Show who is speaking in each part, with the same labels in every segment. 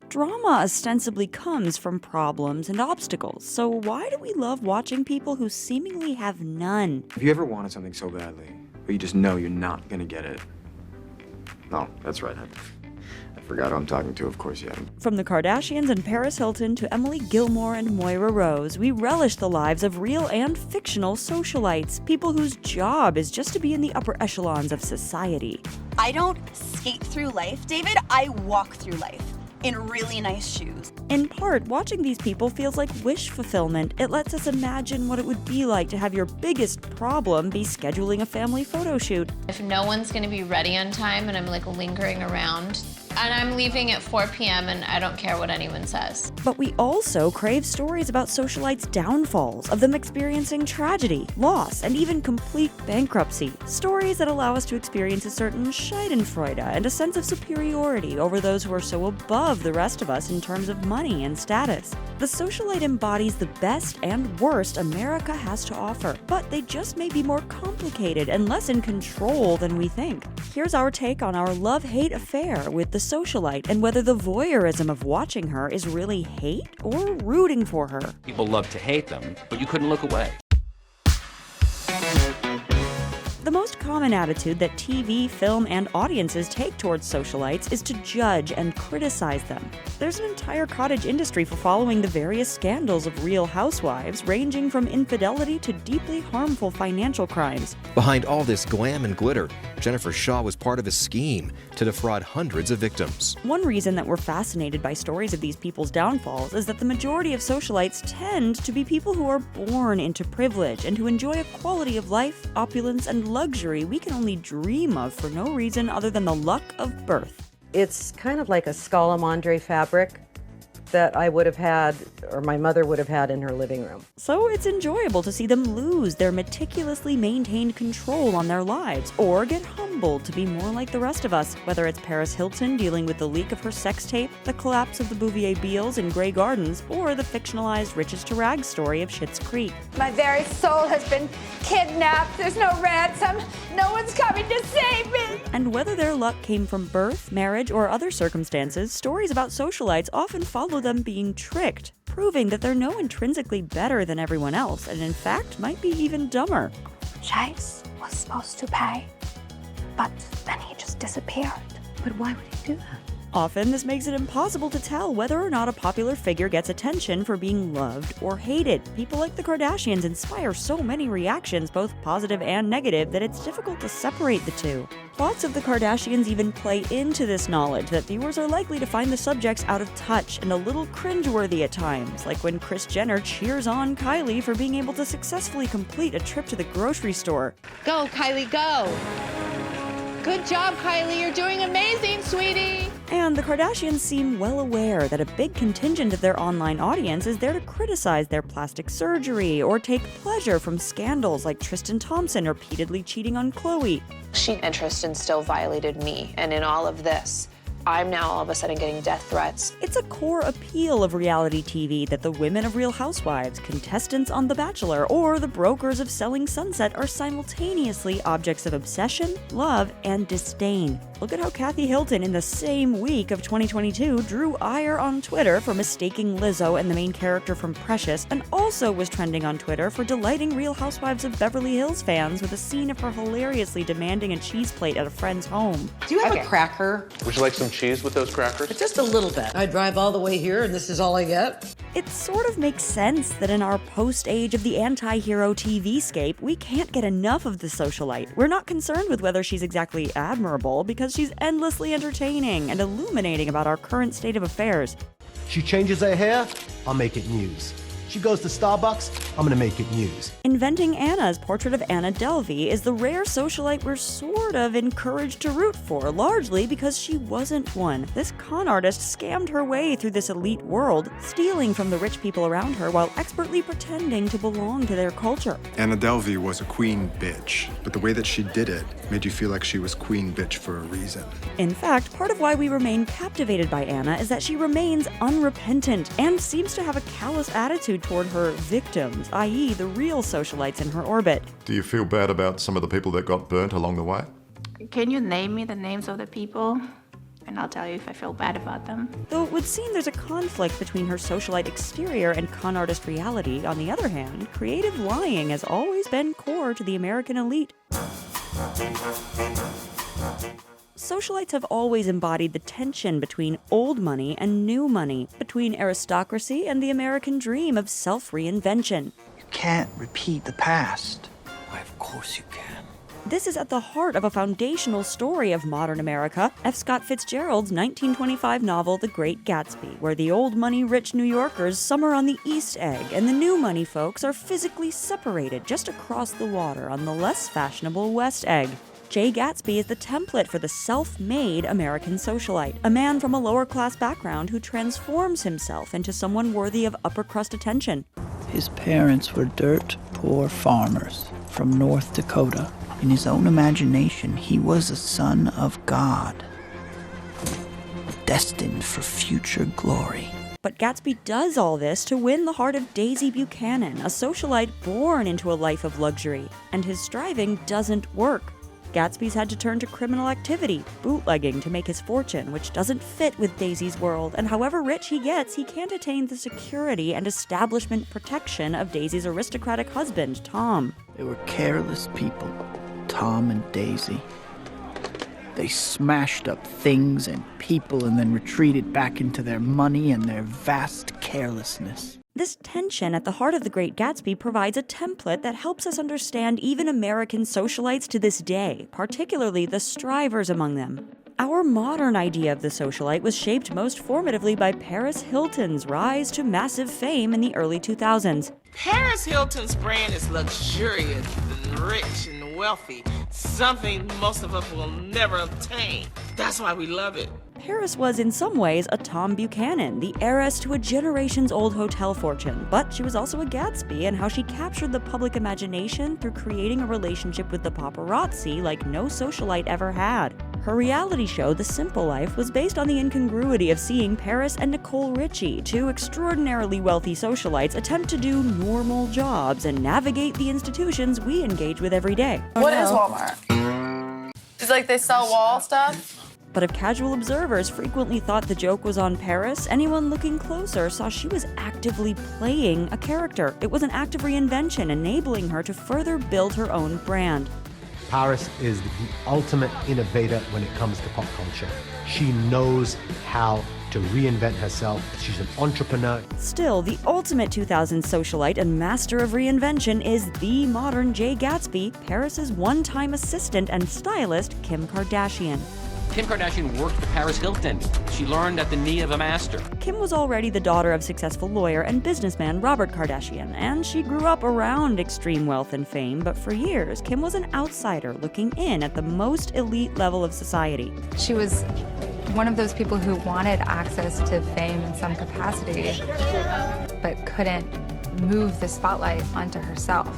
Speaker 1: Drama ostensibly comes from problems and obstacles, so why do we love watching people who seemingly have none?
Speaker 2: Have you ever wanted something so badly, but you just know you're not gonna get it? No, that's right. I forgot who I'm talking to, of course you haven't.
Speaker 1: From the Kardashians and Paris Hilton to Emily Gilmore and Moira Rose, we relish the lives of real and fictional socialites, people whose job is just to be in the upper echelons of society.
Speaker 3: I don't skate through life, David, I walk through life. In really nice shoes.
Speaker 1: In part, watching these people feels like wish fulfillment. It lets us imagine what it would be like to have your biggest problem be scheduling a family photo shoot.
Speaker 4: If no one's gonna be ready on time and I'm like lingering around, and I'm leaving at 4 p.m. and I don't care what anyone says.
Speaker 1: But we also crave stories about socialites' downfalls, of them experiencing tragedy, loss, and even complete bankruptcy. Stories that allow us to experience a certain schadenfreude and a sense of superiority over those who are so above the rest of us in terms of money and status. The socialite embodies the best and worst America has to offer, but they just may be more complicated and less in control than we think. Here's our take on our love-hate affair with the socialite and whether the voyeurism of watching her is really hate or rooting for her.
Speaker 5: People love to hate them, but you couldn't look away.
Speaker 1: The most common attitude that TV, film, and audiences take towards socialites is to judge and criticize them. There's an entire cottage industry for following the various scandals of Real Housewives, ranging from infidelity to deeply harmful financial crimes.
Speaker 6: Behind all this glam and glitter, Jennifer Shaw was part of a scheme to defraud hundreds of victims.
Speaker 1: One reason that we're fascinated by stories of these people's downfalls is that the majority of socialites tend to be people who are born into privilege and who enjoy a quality of life, opulence, and luxury we can only dream of for no reason other than the luck of birth.
Speaker 7: It's kind of like a scalamandre fabric that I would have had, or my mother would have had in her living room.
Speaker 1: So it's enjoyable to see them lose their meticulously maintained control on their lives, or get humbled to be more like the rest of us, whether it's Paris Hilton dealing with the leak of her sex tape, the collapse of the Bouvier Beals in Grey Gardens, or the fictionalized Riches to Rags story of Schitt's Creek.
Speaker 8: My very soul has been kidnapped. There's no ransom. No one's coming to save me.
Speaker 1: And whether their luck came from birth, marriage, or other circumstances, stories about socialites often follow them being tricked, proving that they're no intrinsically better than everyone else, and in fact might be even dumber.
Speaker 8: Chase was supposed to pay, but then he just disappeared.
Speaker 7: But why would he do that?
Speaker 1: Often, this makes it impossible to tell whether or not a popular figure gets attention for being loved or hated. People like the Kardashians inspire so many reactions, both positive and negative, that it's difficult to separate the two. Plots of the Kardashians even play into this knowledge that viewers are likely to find the subjects out of touch and a little cringeworthy at times, like when Kris Jenner cheers on Kylie for being able to successfully complete a trip to the grocery store.
Speaker 4: Go, Kylie, go! Good job, Kylie, you're doing amazing, sweetie!
Speaker 1: And the Kardashians seem well aware that a big contingent of their online audience is there to criticize their plastic surgery or take pleasure from scandals like Tristan Thompson repeatedly cheating on Khloe.
Speaker 9: She and Tristan still violated me, and in all of this, I'm now all of a sudden getting death threats.
Speaker 1: It's a core appeal of reality TV that the women of Real Housewives, contestants on The Bachelor, or the brokers of Selling Sunset are simultaneously objects of obsession, love, and disdain. Look at how Kathy Hilton, in the same week of 2022, drew ire on Twitter for mistaking Lizzo and the main character from Precious, and also was trending on Twitter for delighting Real Housewives of Beverly Hills fans with a scene of her hilariously demanding a cheese plate at a friend's home.
Speaker 10: Do you have a cracker?
Speaker 11: Would you like some cheese with those crackers?
Speaker 10: Just a little bit. I drive all the way here and this is all I get.
Speaker 1: It sort of makes sense that in our post-age of the anti-hero TV-scape, we can't get enough of the socialite. We're not concerned with whether she's exactly admirable because she's endlessly entertaining and illuminating about our current state of affairs.
Speaker 12: She changes her hair, I'll make it news. She goes to Starbucks, I'm gonna make it news.
Speaker 1: Inventing Anna's portrait of Anna Delvey is the rare socialite we're sort of encouraged to root for, largely because she wasn't one. This con artist scammed her way through this elite world, stealing from the rich people around her while expertly pretending to belong to their culture.
Speaker 13: Anna Delvey was a queen bitch, but the way that she did it made you feel like she was queen bitch for a reason.
Speaker 1: In fact, part of why we remain captivated by Anna is that she remains unrepentant and seems to have a callous attitude toward her victims, i.e. the real socialites in her orbit.
Speaker 14: Do you feel bad about some of the people that got burnt along the way?
Speaker 15: Can you name me the names of the people?
Speaker 14: and I'll tell you if I feel bad about them.
Speaker 1: Though it would seem there's a conflict between her socialite exterior and con artist reality, on the other hand, creative lying has always been core to the American elite. Socialites have always embodied the tension between old money and new money, between aristocracy and the American dream of self-reinvention.
Speaker 15: You can't repeat the past. Why, of course you can.
Speaker 1: This is at the heart of a foundational story of modern America, F. Scott Fitzgerald's 1925 novel The Great Gatsby, where the old money rich New Yorkers summer on the East Egg and the new money folks are physically separated just across the water on the less fashionable West Egg. Jay Gatsby is the template for the self-made American socialite, a man from a lower-class background who transforms himself into someone worthy of upper-crust attention.
Speaker 15: His parents were dirt-poor farmers from North Dakota. In his own imagination, he was a son of God, destined for future glory.
Speaker 1: But Gatsby does all this to win the heart of Daisy Buchanan, a socialite born into a life of luxury, and his striving doesn't work. Gatsby's had to turn to criminal activity, bootlegging, to make his fortune, which doesn't fit with Daisy's world, and however rich he gets, he can't attain the security and establishment protection of Daisy's aristocratic husband, Tom.
Speaker 15: They were careless people, Tom and Daisy. They smashed up things and people and then retreated back into their money and their vast carelessness.
Speaker 1: This tension at the heart of The Great Gatsby provides a template that helps us understand even American socialites to this day, particularly the strivers among them. Our modern idea of the socialite was shaped most formatively by Paris Hilton's rise to massive fame in the early 2000s.
Speaker 16: Paris Hilton's brand is luxurious and rich and wealthy, something most of us will never obtain. That's why we love it.
Speaker 1: Paris was in some ways a Tom Buchanan, the heiress to a generations-old hotel fortune, but she was also a Gatsby in how she captured the public imagination through creating a relationship with the paparazzi like no socialite ever had. Her reality show, The Simple Life, was based on the incongruity of seeing Paris and Nicole Richie, two extraordinarily wealthy socialites, attempt to do normal jobs and navigate the institutions we engage with every day.
Speaker 17: What is Walmart? It's like they sell wall stuff?
Speaker 1: But if casual observers frequently thought the joke was on Paris, anyone looking closer saw she was actively playing a character. It was an act of reinvention, enabling her to further build her own brand.
Speaker 12: Paris is the ultimate innovator when it comes to pop culture. She knows how to reinvent herself. She's an entrepreneur.
Speaker 1: Still, the ultimate 2000s socialite and master of reinvention is the modern Jay Gatsby, Paris's one-time assistant and stylist, Kim Kardashian.
Speaker 5: Kim Kardashian worked for Paris Hilton. She learned at the knee of a master.
Speaker 1: Kim was already the daughter of successful lawyer and businessman Robert Kardashian, and she grew up around extreme wealth and fame, but for years, Kim was an outsider looking in at the most elite level of society.
Speaker 18: She was one of those people who wanted access to fame in some capacity, but couldn't move the spotlight onto herself.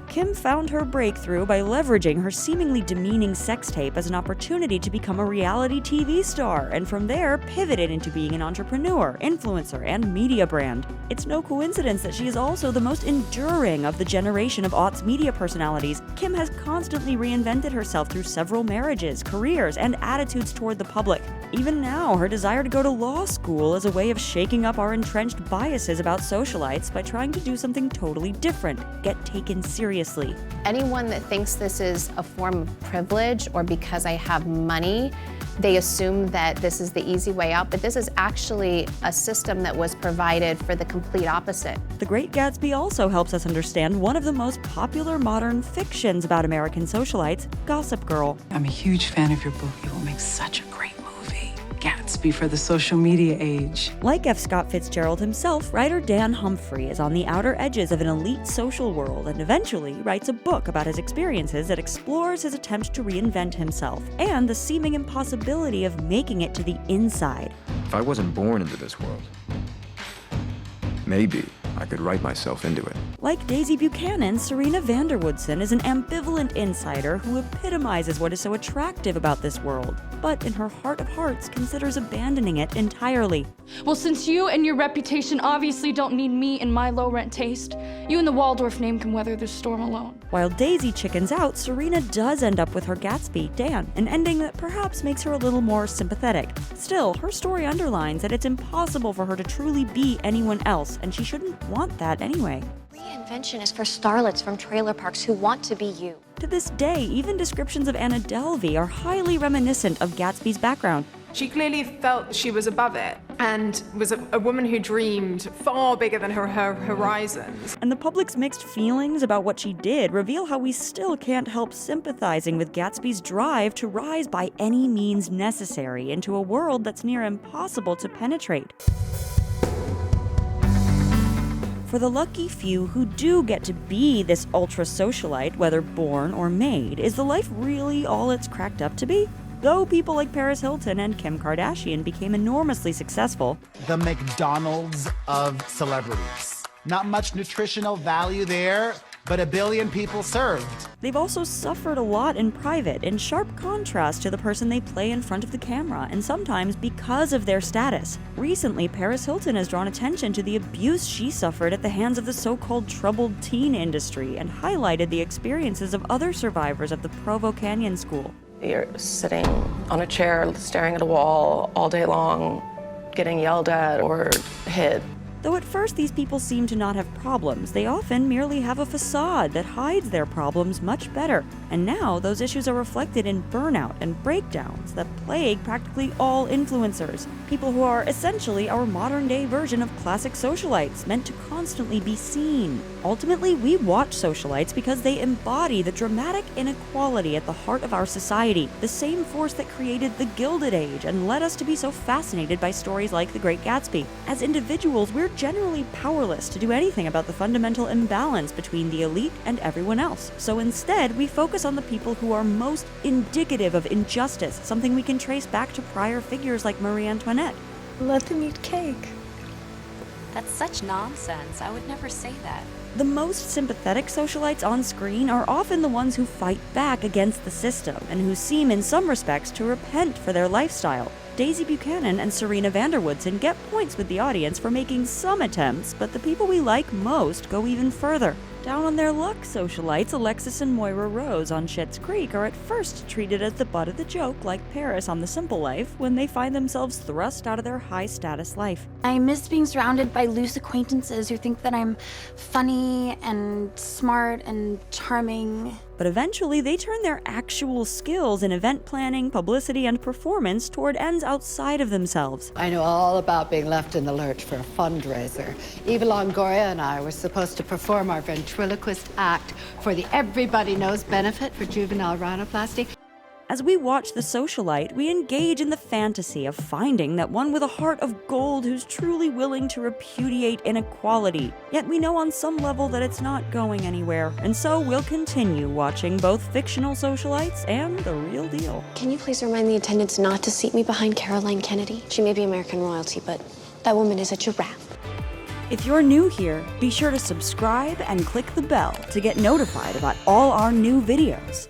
Speaker 1: Kim found her breakthrough by leveraging her seemingly demeaning sex tape as an opportunity to become a reality TV star, and from there pivoted into being an entrepreneur, influencer, and media brand. It's no coincidence that she is also the most enduring of the generation of aughts media personalities. Kim has constantly reinvented herself through several marriages, careers, and attitudes toward the public. Even now, her desire to go to law school is a way of shaking up our entrenched biases about socialites by trying to do something totally different, get taken seriously.
Speaker 9: Anyone that thinks this is a form of privilege or because I have money, they assume that this is the easy way out, but this is actually a system that was provided for the complete opposite.
Speaker 1: The Great Gatsby also helps us understand one of the most popular modern fictions about American socialites, Gossip Girl.
Speaker 19: I'm a huge fan of your book. It will make such a great movie. Gatsby for the social media age.
Speaker 1: Like F. Scott Fitzgerald himself, writer Dan Humphrey is on the outer edges of an elite social world and eventually writes a book about his experiences that explores his attempt to reinvent himself and the seeming impossibility of making it to the inside.
Speaker 2: If I wasn't born into this world, maybe I could write myself into it.
Speaker 1: Like Daisy Buchanan, Serena Vanderwoodson is an ambivalent insider who epitomizes what is so attractive about this world. but in her heart of hearts considers abandoning it entirely.
Speaker 20: Well, since you and your reputation obviously don't need me and my low-rent taste, you and the Waldorf name can weather this storm alone.
Speaker 1: While Daisy chickens out, Serena does end up with her Gatsby, Dan, an ending that perhaps makes her a little more sympathetic. Still, her story underlines that it's impossible for her to truly be anyone else, and she shouldn't want that anyway.
Speaker 21: Reinvention is for starlets from trailer parks who want to be you.
Speaker 1: To this day, even descriptions of Anna Delvey are highly reminiscent of Gatsby's background.
Speaker 22: She clearly felt she was above it and was a woman who dreamed far bigger than her horizons.
Speaker 1: And the public's mixed feelings about what she did reveal how we still can't help sympathizing with Gatsby's drive to rise by any means necessary into a world that's near impossible to penetrate. For the lucky few who do get to be this ultra-socialite, whether born or made, is the life really all it's cracked up to be? Though people like Paris Hilton and Kim Kardashian became enormously successful,
Speaker 23: the McDonald's of celebrities. Not much nutritional value there, but 1 billion people served.
Speaker 1: They've also suffered a lot in private, in sharp contrast to the person they play in front of the camera, and sometimes because of their status. Recently, Paris Hilton has drawn attention to the abuse she suffered at the hands of the so-called troubled teen industry and highlighted the experiences of other survivors of the Provo Canyon School.
Speaker 24: You're sitting on a chair, staring at a wall all day long, getting yelled at or hit.
Speaker 1: Though at first these people seem to not have problems, they often merely have a facade that hides their problems much better. And now those issues are reflected in burnout and breakdowns that plague practically all influencers. People who are essentially our modern-day version of classic socialites, meant to constantly be seen. Ultimately, we watch socialites because they embody the dramatic inequality at the heart of our society, the same force that created the Gilded Age and led us to be so fascinated by stories like The Great Gatsby. As individuals, we're generally powerless to do anything about the fundamental imbalance between the elite and everyone else. So instead, we focus on the people who are most indicative of injustice, something we can trace back to prior figures like Marie Antoinette.
Speaker 21: Let them eat cake. That's such nonsense. I would never say that.
Speaker 1: The most sympathetic socialites on screen are often the ones who fight back against the system and who seem in some respects to repent for their lifestyle. Daisy Buchanan and Serena Vanderwoodson get points with the audience for making some attempts, but the people we like most go even further. Down on their luck, socialites Alexis and Moira Rose on Schitt's Creek are at first treated as the butt of the joke like Paris on The Simple Life when they find themselves thrust out of their high-status life.
Speaker 14: I miss being surrounded by loose acquaintances who think that I'm funny and smart and charming.
Speaker 1: But eventually, they turn their actual skills in event planning, publicity, and performance toward ends outside of themselves.
Speaker 10: I know all about being left in the lurch for a fundraiser. Eva Longoria and I were supposed to perform our ventriloquist act for the Everybody Knows benefit for juvenile rhinoplasty.
Speaker 1: As we watch The Socialite, we engage in the fantasy of finding that one with a heart of gold who's truly willing to repudiate inequality. Yet we know on some level that it's not going anywhere, and so we'll continue watching both fictional socialites and the real deal.
Speaker 21: Can you please remind the attendants not to seat me behind Caroline Kennedy? She may be American royalty, but that woman is a giraffe.
Speaker 1: If you're new here, be sure to subscribe and click the bell to get notified about all our new videos.